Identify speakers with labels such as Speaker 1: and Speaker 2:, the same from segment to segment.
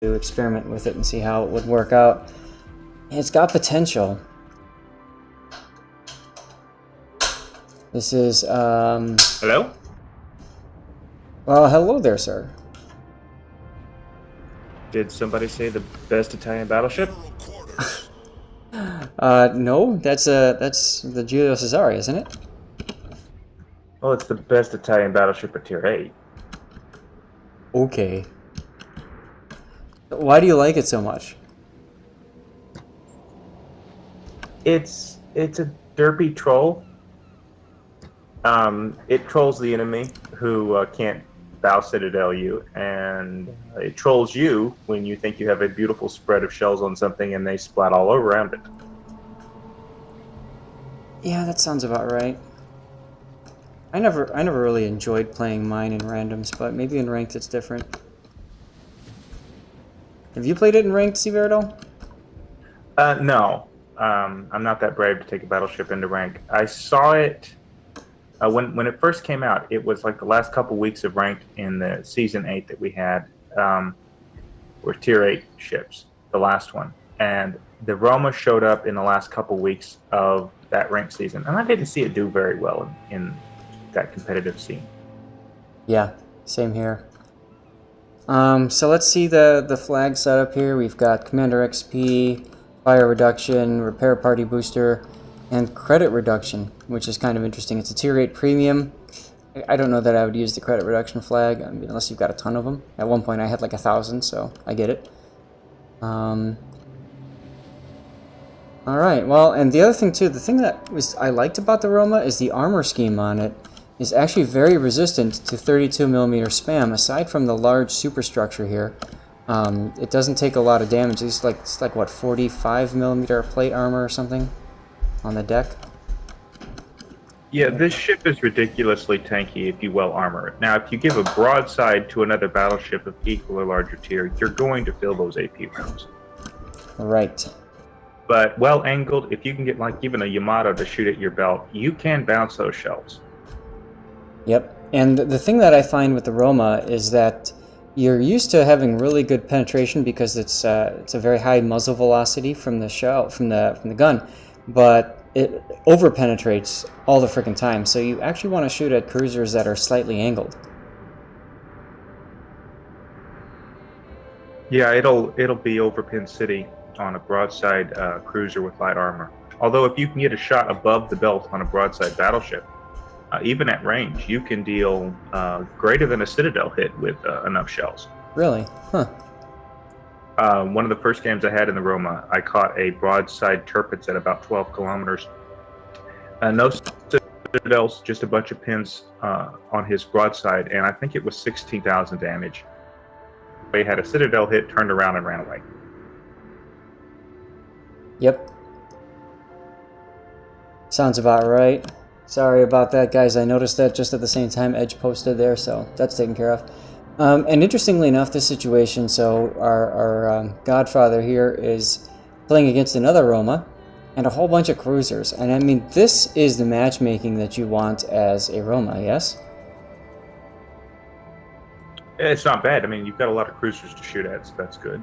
Speaker 1: to experiment with it and see how it would work out. It's got potential. This is,
Speaker 2: Hello?
Speaker 1: Well, hello there, sir.
Speaker 2: Did somebody say the best Italian battleship?
Speaker 1: No, that's the Giulio Cesare, isn't it?
Speaker 2: Well, it's the best Italian battleship at Tier 8.
Speaker 1: Okay. Why do you like it so much?
Speaker 2: It's a derpy troll. It trolls the enemy who can't bow citadel you, and it trolls you when you think you have a beautiful spread of shells on something and they splat all around it.
Speaker 1: Yeah, that sounds about right. I never really enjoyed playing mine in randoms, but maybe in ranked it's different. Have you played it in ranked, Seaver, at all?
Speaker 2: No. I'm not that brave to take a battleship into rank. I saw it when it first came out. It was like the last couple weeks of ranked in the season 8 that we had were tier 8 ships, the last one. And the Roma showed up in the last couple weeks of that ranked season, and I didn't see it do very well in that competitive scene.
Speaker 1: Yeah, same here. So let's see the flag setup here. We've got Commander XP, Fire Reduction, Repair Party Booster, and Credit Reduction, which is kind of interesting. It's a Tier 8 Premium. I don't know that I would use the Credit Reduction flag, I mean, unless you've got a ton of them. At one point I had like 1,000, so I get it. Alright, well, and the other thing too, the thing that I liked about the Roma is the armor scheme on it is actually very resistant to 32mm spam. Aside from the large superstructure here, it doesn't take a lot of damage. It's like what, 45mm plate armor or something on the deck.
Speaker 2: Yeah, this ship is ridiculously tanky if you well armor it. Now, if you give a broadside to another battleship of equal or larger tier, you're going to fill those AP rounds.
Speaker 1: Right.
Speaker 2: But well angled, if you can get like even a Yamato to shoot at your belt, you can bounce those shells.
Speaker 1: Yep. And the thing that I find with the Roma is that you're used to having really good penetration because it's a very high muzzle velocity from the shell from the gun, but it over penetrates all the freaking time. So you actually want to shoot at cruisers that are slightly angled.
Speaker 2: Yeah, it'll be over Pin City on a broadside cruiser with light armor. Although if you can get a shot above the belt on a broadside battleship, even at range, you can deal greater than a Citadel hit with enough shells.
Speaker 1: Really? Huh.
Speaker 2: One of the first games I had in the Roma, I caught a broadside Tirpitz at about 12 kilometers. No Citadels, just a bunch of pins on his broadside, and I think it was 16,000 damage. They had a Citadel hit, turned around, and ran away.
Speaker 1: Yep. Sounds about right. Sorry about that, guys. I noticed that just at the same time Edge posted there, so that's taken care of. And interestingly enough, this situation, so our Godfather here is playing against another Roma and a whole bunch of cruisers. And I mean, this is the matchmaking that you want as a Roma, yes?
Speaker 2: It's not bad. I mean, you've got a lot of cruisers to shoot at, so that's good.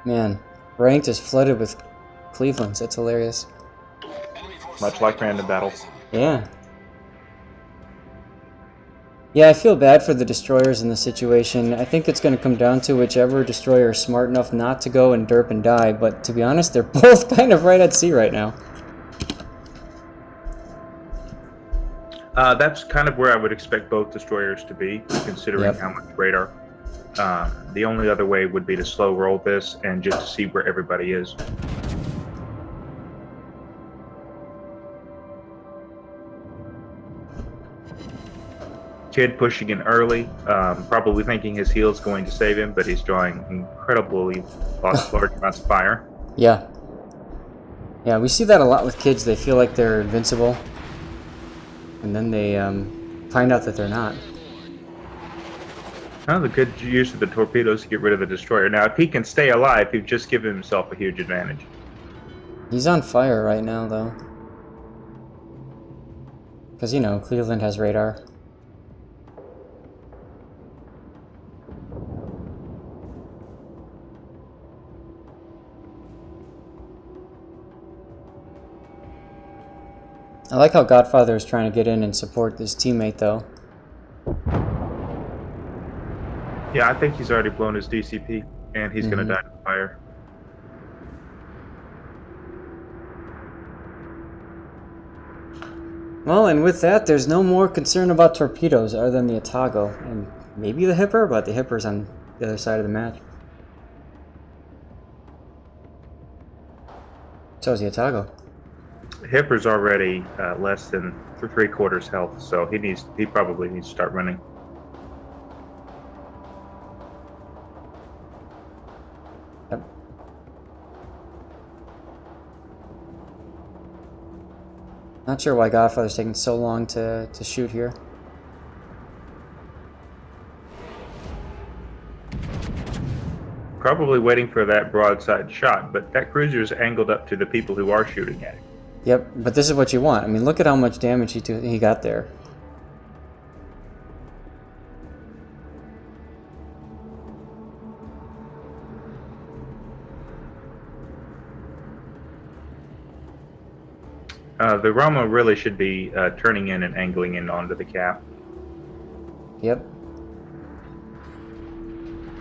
Speaker 1: Man, ranked is flooded with Clevelands. That's hilarious.
Speaker 2: Much like random battles.
Speaker 1: Yeah. Yeah, I feel bad for the destroyers in this situation. I think it's going to come down to whichever destroyer is smart enough not to go and derp and die, but to be honest, they're both kind of right at sea right now.
Speaker 2: That's kind of where I would expect both destroyers to be, considering how much radar. The only other way would be to slow roll this and just to see where everybody is. Kid pushing in early, probably thinking his heal is going to save him, but he's drawing incredibly large amounts of fire.
Speaker 1: Yeah. Yeah, we see that a lot with kids. They feel like they're invincible, and then they find out that they're not.
Speaker 2: Oh, the good use of the torpedoes to get rid of the destroyer. Now, if he can stay alive, he'd just give himself a huge advantage.
Speaker 1: He's on fire right now, though. Because, you know, Cleveland has radar. I like how Godfather is trying to get in and support his teammate, though.
Speaker 2: Yeah, I think he's already blown his DCP, and he's going to die in fire.
Speaker 1: Well, and with that, there's no more concern about torpedoes other than the Otago, and maybe the Hipper, but the Hipper's on the other side of the match. So is the Otago.
Speaker 2: Hipper's already less than 3/4 health, so he probably needs to start running.
Speaker 1: Yep. Not sure why Godfather's taking so long to shoot here.
Speaker 2: Probably waiting for that broadside shot, but that cruiser's angled up to the people who are shooting at it.
Speaker 1: Yep, but this is what you want. I mean, look at how much damage he got there.
Speaker 2: The Roma really should be turning in and angling in onto the cap.
Speaker 1: Yep.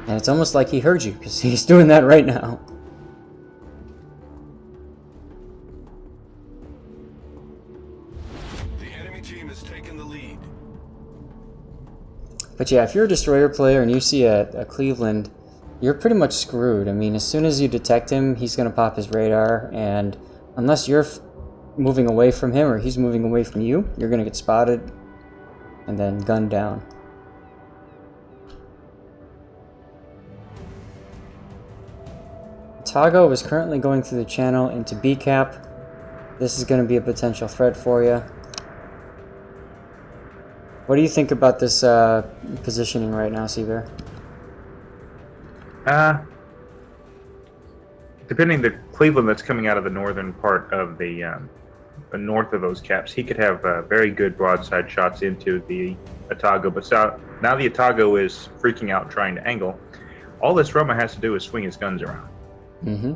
Speaker 1: And it's almost like he heard you, because he's doing that right now.
Speaker 3: The enemy team has taken the lead.
Speaker 1: But yeah, if you're a destroyer player and you see a Cleveland, you're pretty much screwed. I mean, as soon as you detect him, he's going to pop his radar, and unless you're moving away from him or he's moving away from you, you're going to get spotted and then gunned down. Otago is currently going through the channel into B cap. This is going to be a potential threat for you. What do you think about this positioning right now, Seabear?
Speaker 2: Depending the Cleveland that's coming out of the northern part of the north of those caps, he could have very good broadside shots into the Otago. But now the Otago is freaking out trying to angle. All this Roma has to do is swing his guns around.
Speaker 1: Mm-hmm.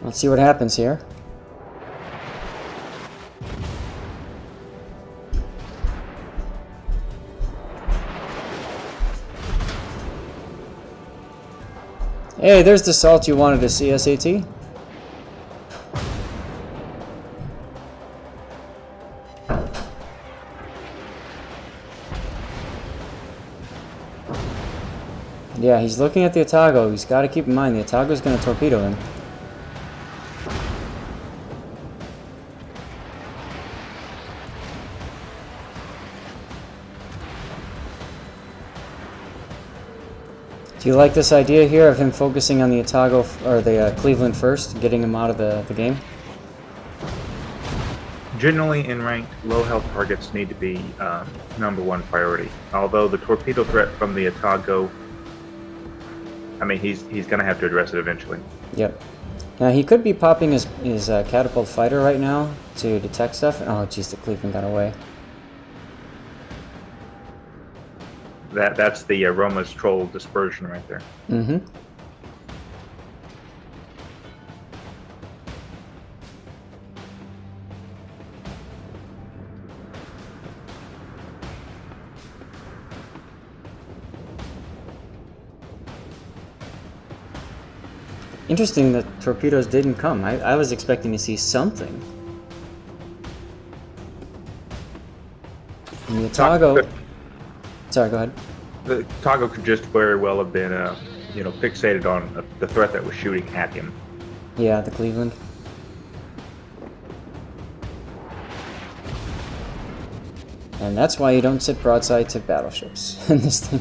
Speaker 1: Let's see what happens here. Hey, there's the salt you wanted to see, SAT. Yeah, he's looking at the Otago. He's got to keep in mind the Otago's going to torpedo him. Do you like this idea here of him focusing on the Otago or the Cleveland first, getting him out of the game?
Speaker 2: Generally, in ranked, low health targets need to be #1 priority. Although the torpedo threat from the Otago, I mean, he's going to have to address it eventually.
Speaker 1: Yep. Now he could be popping his catapult fighter right now to detect stuff. Oh, jeez, the Cleveland got away.
Speaker 2: That's the Roma's troll dispersion right there.
Speaker 1: Mm-hmm. Interesting that torpedoes didn't come. I was expecting to see something. And the Otago... Sorry, go ahead.
Speaker 2: The Otago could just very well have been, fixated on the threat that was shooting at him.
Speaker 1: Yeah, the Cleveland. And that's why you don't sit broadside to battleships in this thing.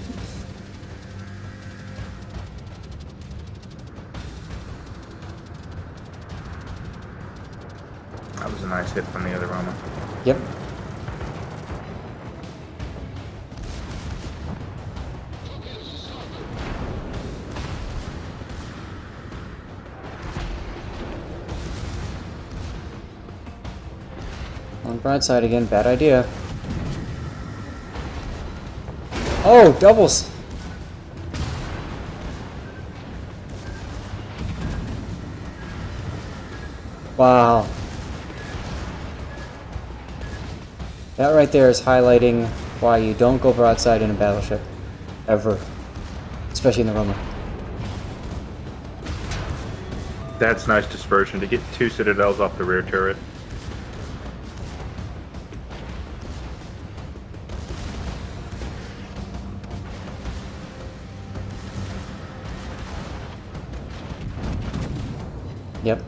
Speaker 2: That was a nice hit from the other Roma.
Speaker 1: Yep. On broadside again, bad idea. Oh, doubles! Wow. That right there is highlighting why you don't go broadside in a battleship. Ever. Especially in the Roma.
Speaker 2: That's nice dispersion to get 2 citadels off the rear turret.
Speaker 1: Yep.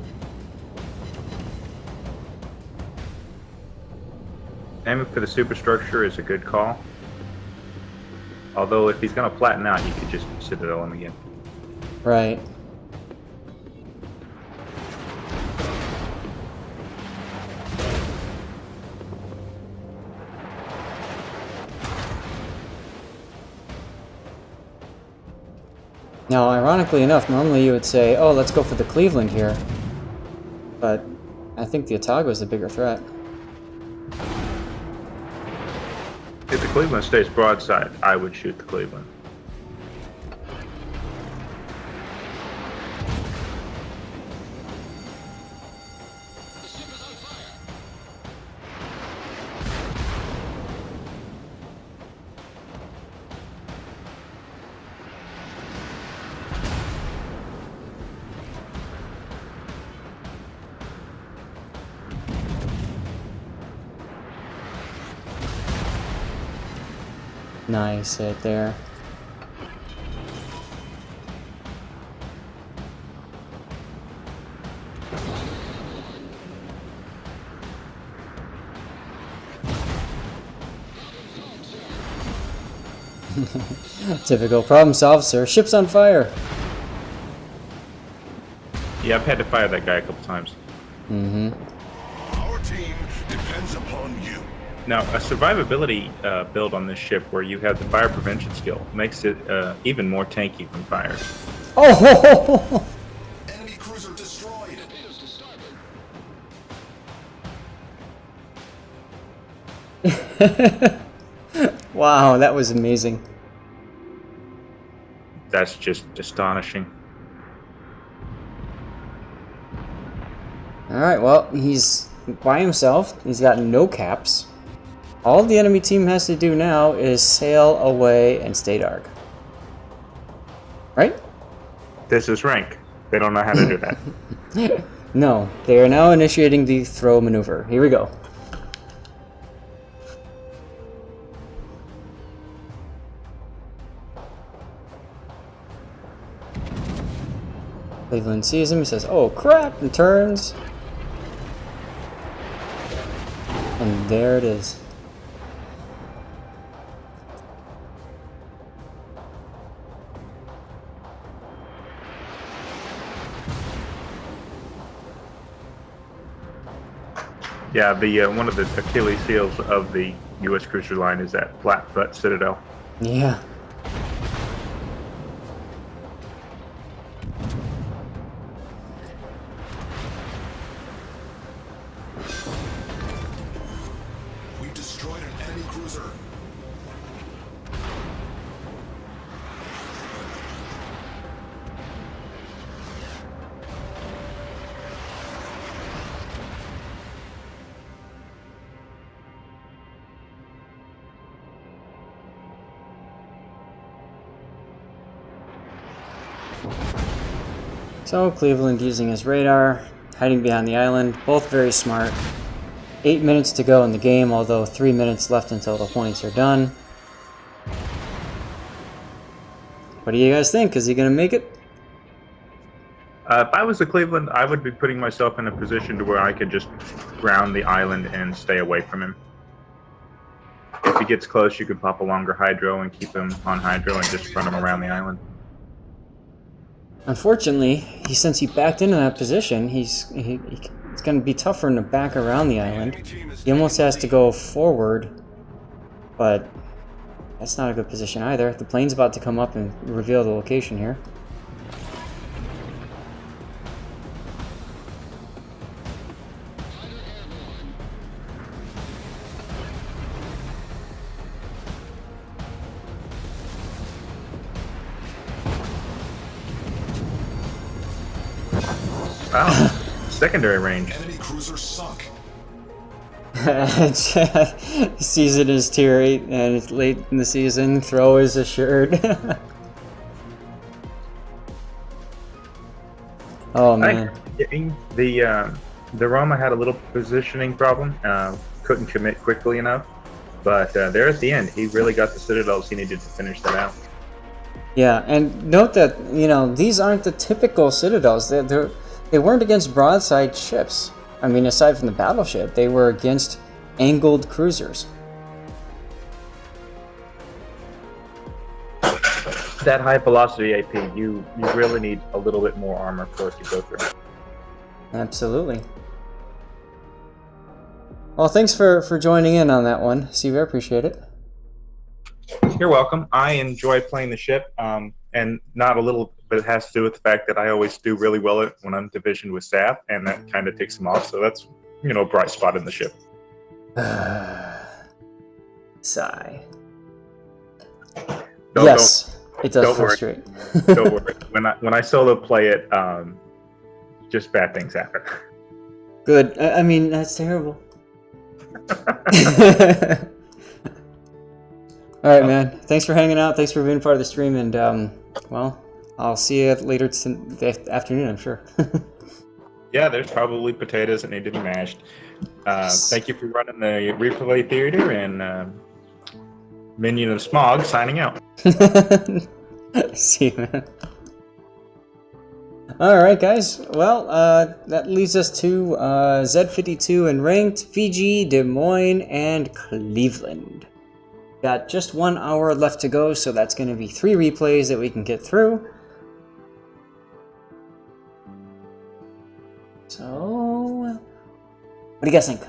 Speaker 2: Aiming for the superstructure is a good call. Although if he's going to flatten out, you could just citadel him again.
Speaker 1: Right. Now, ironically enough, normally you would say, oh, let's go for the Cleveland here. But I think the Otago is the bigger threat.
Speaker 2: If the Cleveland stays broadside, I would shoot the Cleveland.
Speaker 1: Nice hit there. Typical problem solved, sir. Ship's on fire.
Speaker 2: Yeah, I've had to fire that guy a couple times.
Speaker 1: Mm-hmm.
Speaker 3: Our team depends upon you.
Speaker 2: Now, a survivability build on this ship where you have the fire prevention skill makes it even more tanky when fired.
Speaker 1: Oh!
Speaker 3: Enemy cruiser destroyed.
Speaker 1: Wow, that was amazing.
Speaker 2: That's just astonishing.
Speaker 1: Alright, well, he's by himself. He's got no caps. All the enemy team has to do now is sail away and stay dark. Right?
Speaker 2: This is rank. They don't know how to do that.
Speaker 1: No, they are now initiating the throw maneuver. Here we go. Cleveland sees him, he says, oh crap, and turns. And there it is.
Speaker 2: Yeah, the one of the Achilles heels of the U.S. cruiser line is that flat butt citadel.
Speaker 1: Yeah.
Speaker 3: We've destroyed an enemy cruiser.
Speaker 1: So Cleveland using his radar, hiding behind the island, both very smart. 8 minutes to go in the game, although 3 minutes left until the points are done. What do you guys think? Is he going to make it?
Speaker 2: If I was the Cleveland, I would be putting myself in a position to where I could just ground the island and stay away from him. If he gets close, you could pop a longer hydro and keep him on hydro and just run him around the island.
Speaker 1: Unfortunately, since he backed into that position, it's going to be tough for him to back around the island. He almost has to go forward, but that's not a good position either. The plane's about to come up and reveal the location here.
Speaker 2: Wow. secondary range.
Speaker 3: Enemy cruiser sunk.
Speaker 1: Season is tier 8 and it's late in the season. Throw is assured. Oh man.
Speaker 2: The Roma had a little positioning problem. Couldn't commit quickly enough. But there at the end, he really got the citadels he needed to finish that out.
Speaker 1: Yeah, and note that, you know, these aren't the typical citadels. They weren't against broadside ships. I mean, aside from the battleship, they were against angled cruisers.
Speaker 2: That high velocity AP, you really need a little bit more armor for it to go through.
Speaker 1: Absolutely. Well, thanks for joining in on that one, Steve. I appreciate it.
Speaker 2: You're welcome. I enjoy playing the ship, and not a little bit has to do with the fact that I always do really well when I'm divisioned with Zath, and that kind of takes him off. So that's, you know, a bright spot in the ship.
Speaker 1: Sigh.
Speaker 2: Don't,
Speaker 1: yes, it does
Speaker 2: don't
Speaker 1: frustrate.
Speaker 2: Don't worry. When I solo play it, just bad things happen.
Speaker 1: Good. I mean, that's terrible. All right, man. Thanks for hanging out. Thanks for being part of the stream, and well, I'll see you later this afternoon, I'm sure.
Speaker 2: Yeah, there's probably potatoes that need to be mashed. Thank you for running the replay theater, and Minion of Smog signing out.
Speaker 1: See you, man. Alright, guys. Well, that leaves us to Z52 in ranked, Fiji, Des Moines, and Cleveland. Got just 1 hour left to go, so that's going to be 3 replays that we can get through. So, what do you guys think?